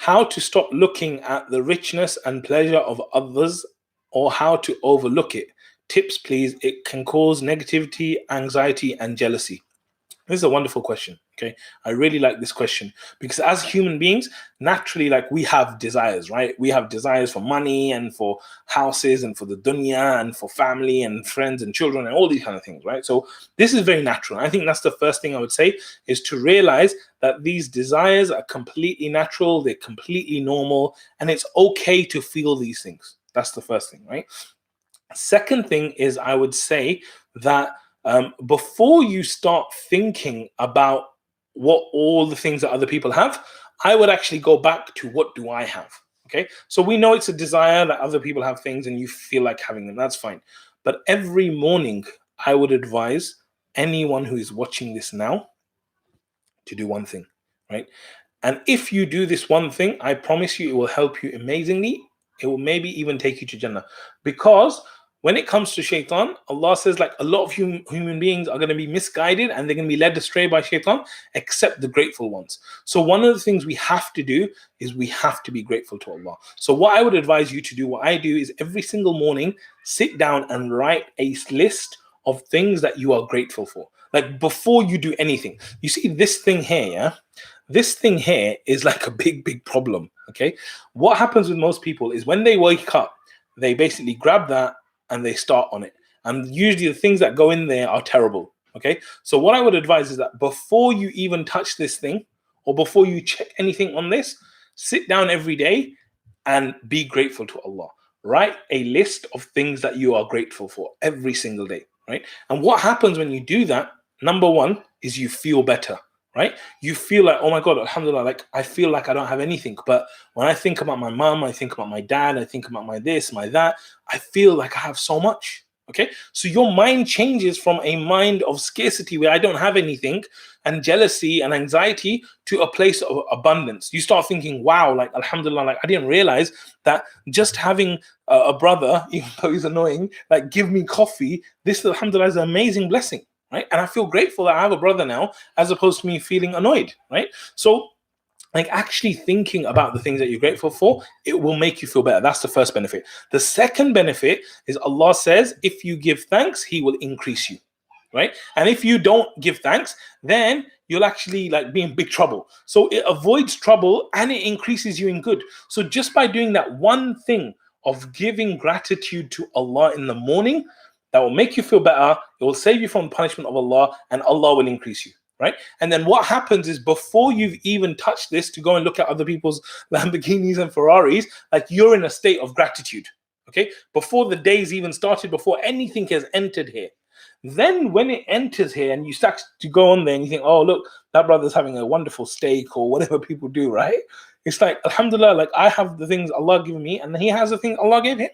how to stop looking at the richness and pleasure of others, or how to overlook it. Tips, please. It can cause negativity, anxiety, and jealousy. This is a wonderful question. Okay, I really like this question because as human beings, naturally, like, we have desires, right? We have desires for money and for houses and for the dunya and for family and friends and children and all these kind of things, right? So this is very natural. I think that's the first thing I would say, is to realize that these desires are completely natural, they're completely normal, and it's okay to feel these things. That's the first thing, right? Second thing is, I would say that before you start thinking about what all the things that other people have, I would actually go back to, what do I have? Okay, so we know it's a desire that other people have things and you feel like having them. That's fine. But every morning, I would advise anyone who is watching this now to do one thing, right? And if you do this one thing, I promise you, it will help you amazingly. It will maybe even take you to Jannah. Because when it comes to shaitan, Allah says, like, a lot of human beings are going to be misguided and they're going to be led astray by shaitan, except the grateful ones. So one of the things we have to do is we have to be grateful to Allah. So what I would advise you to do, what I do, is every single morning, sit down and write a list of things that you are grateful for. Like, before you do anything. You see this thing here, yeah? This thing here is like a big problem, okay? What happens with most people is when they wake up, they basically grab that and they start on it. And usually the things that go in there are terrible, okay? So what I would advise is that before you even touch this thing, or before you check anything on this, sit down every day and be grateful to Allah. Write a list of things that you are grateful for every single day, right? And what happens when you do that, number one, is you feel better, right? You feel like, oh my God, Alhamdulillah, like, I feel like I don't have anything. But when I think about my mom, I think about my dad, I think about my this, my that, I feel like I have so much, okay? So your mind changes from a mind of scarcity where I don't have anything and jealousy and anxiety to a place of abundance. You start thinking, wow, like, Alhamdulillah, like, I didn't realize that just having a brother, even though he's annoying, like, give me coffee, this, Alhamdulillah, is an amazing blessing. Right? And I feel grateful that I have a brother now, as opposed to me feeling annoyed, right? So, like, actually thinking about the things that you're grateful for, it will make you feel better. That's the first benefit. The second benefit is, Allah says, if you give thanks, He will increase you, right? And if you don't give thanks, then you'll actually, like, be in big trouble. So it avoids trouble and it increases you in good. So just by doing that one thing of giving gratitude to Allah in the morning, that will make you feel better. It will save you from the punishment of Allah, and Allah will increase you, right? And then what happens is, before you've even touched this to go and look at other people's Lamborghinis and Ferraris, like, you're in a state of gratitude, okay? Before the day's even started, before anything has entered here. Then when it enters here and you start to go on there and you think, oh, look, that brother's having a wonderful steak, or whatever people do, right? It's like, Alhamdulillah, like, I have the things Allah given me, and he has the things Allah gave him.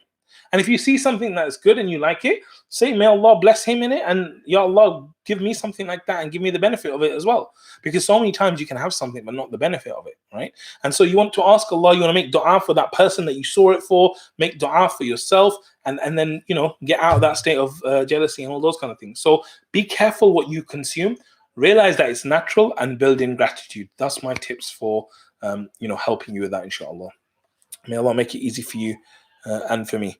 And if you see something that's good and you like it, say, may Allah bless him in it, and Ya Allah, give me something like that and give me the benefit of it as well. Because so many times you can have something but not the benefit of it, right? And so you want to ask Allah, you want to make dua for that person that you saw it for, make dua for yourself, and then, you know, get out of that state of jealousy and all those kind of things. So be careful what you consume, realize that it's natural, and build in gratitude. That's my tips for, you know, helping you with that, inshallah. May Allah make it easy for you and for me.